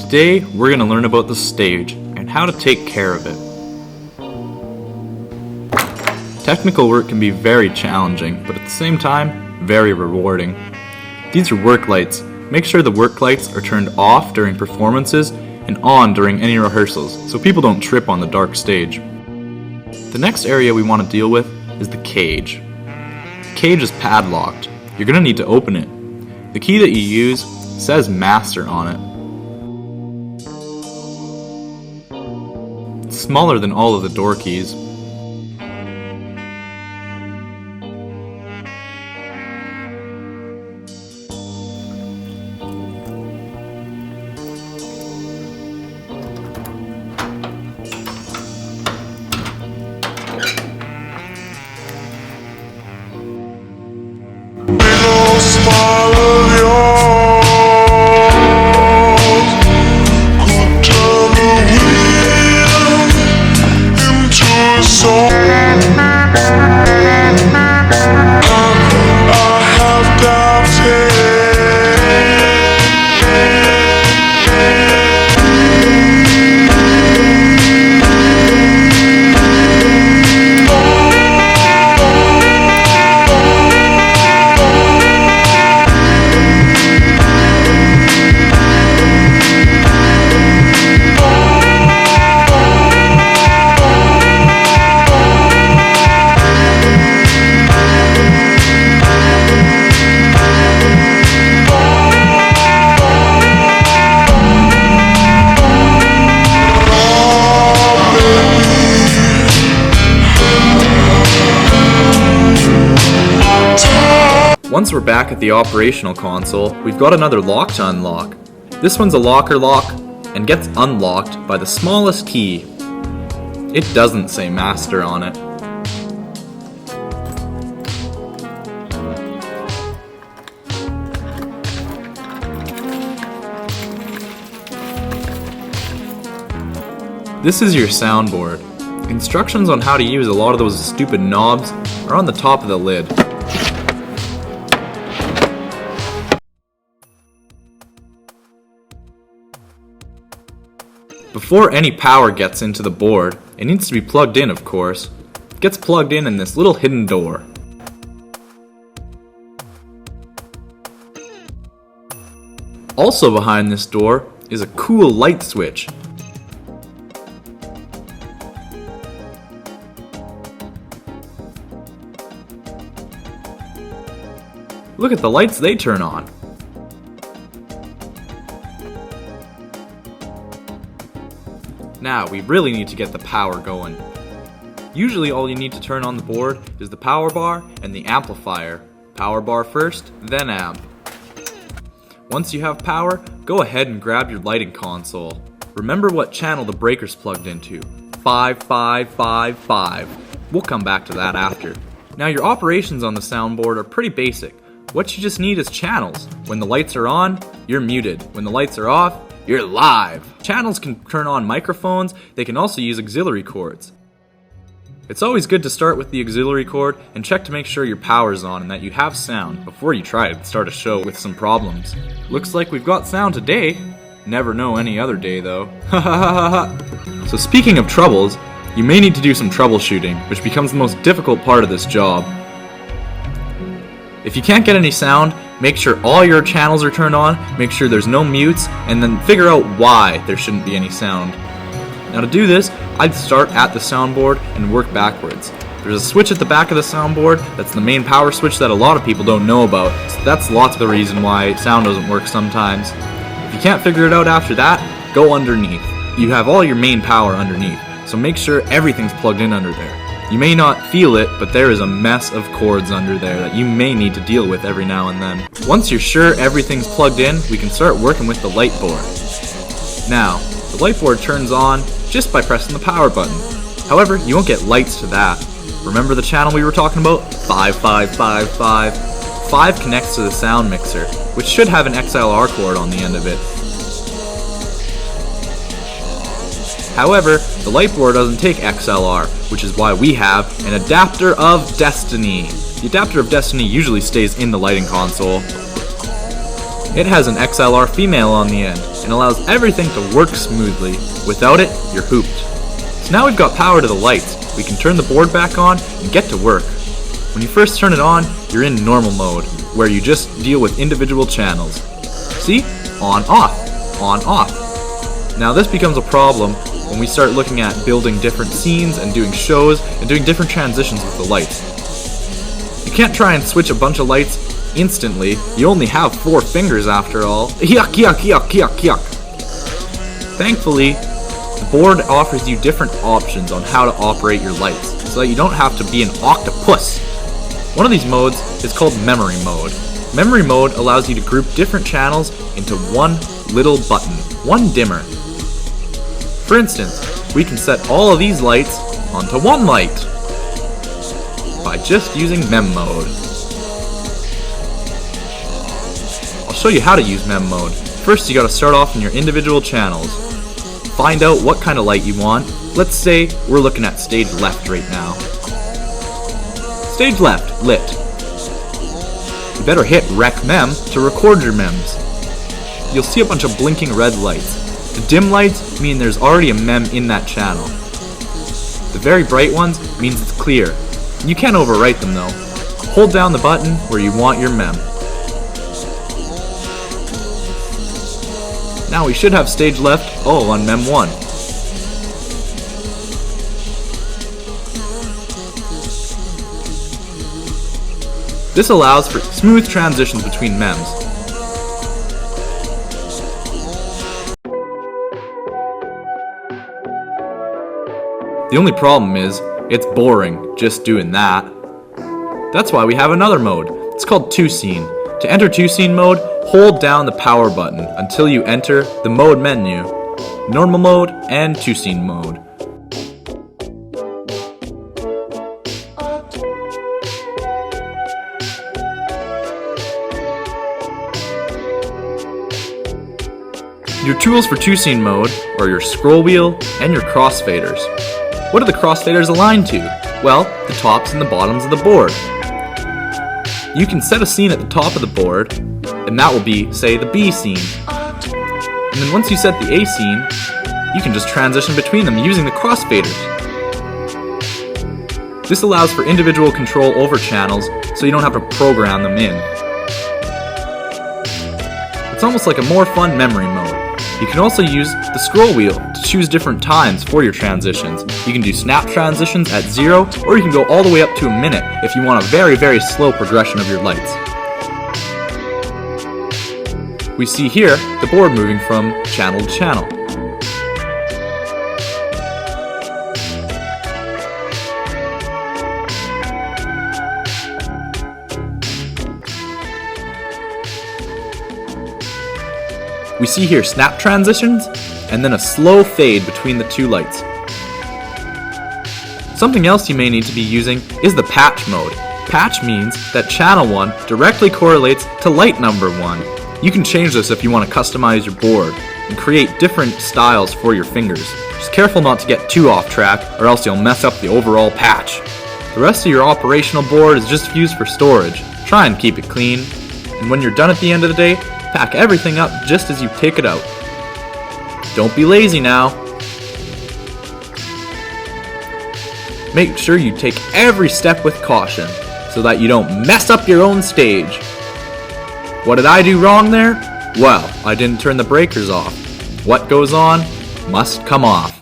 Today, we're going to learn about the stage and how to take care of it. Technical work can be very challenging, but at the same time, very rewarding. These are work lights. Make sure the work lights are turned off during performances and on during any rehearsals, so people don't trip on the dark stage. The next area we want to deal with is the cage. The cage is padlocked. You're going to need to open it. The key that you use says Master on it. It's smaller than all of the door keys. Once we're back at the operational console, we've got another lock to unlock. This one's a locker lock and gets unlocked by the smallest key. It doesn't say Master on it. This is your soundboard. Instructions on how to use a lot of those stupid knobs are on the top of the lid. Before any power gets into the board, it needs to be plugged in, of course. It gets plugged in this little hidden door. Also behind this door is a cool light switch. Look at the lights they turn on. Now, we really need to get the power going. Usually all you need to turn on the board is the power bar and the amplifier. Power bar first, then amp. Once you have power, go ahead and grab your lighting console. Remember what channel the breaker's plugged into. 5555. We'll come back to that after. Now your operations on the soundboard are pretty basic. What you just need is channels. When the lights are on, you're muted. When the lights are off, you're live. Channels can turn on microphones. They can also use auxiliary cords. It's always good to start with the auxiliary cord and check to make sure your power's on and that you have sound before you try to start a show with some problems. Looks like we've got sound today. Never know any other day though. So speaking of troubles, you may need to do some troubleshooting, which becomes the most difficult part of this job. If you can't get any sound, make sure all your channels are turned on, make sure there's no mutes, and then figure out why there shouldn't be any sound. Now to do this, I'd start at the soundboard and work backwards. There's a switch at the back of the soundboard that's the main power switch that a lot of people don't know about, so that's lots of the reason why sound doesn't work sometimes. If you can't figure it out after that, go underneath. You have all your main power underneath, so make sure everything's plugged in under there. You may not feel it, but there is a mess of cords under there that you may need to deal with every now and then. Once you're sure everything's plugged in, we can start working with the light board. Now, the light board turns on just by pressing the power button. However, you won't get lights to that. Remember the channel we were talking about? 5555. 5 connects to the sound mixer, which should have an XLR cord on the end of it. However, the light board doesn't take XLR, which is why we have an adapter of destiny. The adapter of destiny usually stays in the lighting console. It has an XLR female on the end and allows everything to work smoothly. Without it, you're hooped. So now we've got power to the lights. We can turn the board back on and get to work. When you first turn it on, you're in normal mode, where you just deal with individual channels. See? On, off, on, off. Now this becomes a problem when we start looking at building different scenes and doing shows and doing different transitions with the lights. You can't try and switch a bunch of lights instantly. You only have 4 fingers after all. Yuck, yuck, yuck, yuck, yuck. Thankfully, the board offers you different options on how to operate your lights, so that you don't have to be an octopus. One of these modes is called memory mode. Memory mode allows you to group different channels into one little button, one dimmer. For instance, we can set all of these lights onto one light by just using mem mode. I'll show you how to use mem mode. First, you gotta start off in your individual channels. Find out what kind of light you want. Let's say we're looking at stage left right now. Stage left, lit. You better hit rec mem to record your mems. You'll see a bunch of blinking red lights. The dim lights mean there's already a mem in that channel. The very bright ones means it's clear. You can't overwrite them though. Hold down the button where you want your mem. Now we should have stage left all on mem 1. This allows for smooth transitions between mems. The only problem is, it's boring just doing that. That's why we have another mode. It's called 2-scene. To enter 2-scene mode, hold down the power button until you enter the mode menu, normal mode and 2-scene mode. Your tools for 2-scene mode are your scroll wheel and your crossfaders. What are the crossfaders aligned to? Well, the tops and the bottoms of the board. You can set a scene at the top of the board, and that will be, say, the B scene. And then once you set the A scene, you can just transition between them using the crossfaders. This allows for individual control over channels, so you don't have to program them in. It's almost like a more fun memory mode. You can also use the scroll wheel to choose different times for your transitions. You can do snap transitions at 0, or you can go all the way up to a minute if you want a very, very slow progression of your lights. We see here the board moving from channel to channel. We see here snap transitions, and then a slow fade between the 2 lights. Something else you may need to be using is the patch mode. Patch means that channel 1 directly correlates to light number 1. You can change this if you want to customize your board and create different styles for your fingers. Just careful not to get too off track, or else you'll mess up the overall patch. The rest of your operational board is just used for storage. Try and keep it clean, and when you're done at the end of the day, pack everything up just as you take it out. Don't be lazy now. Make sure you take every step with caution so that you don't mess up your own stage. What did I do wrong there? Well, I didn't turn the breakers off. What goes on must come off.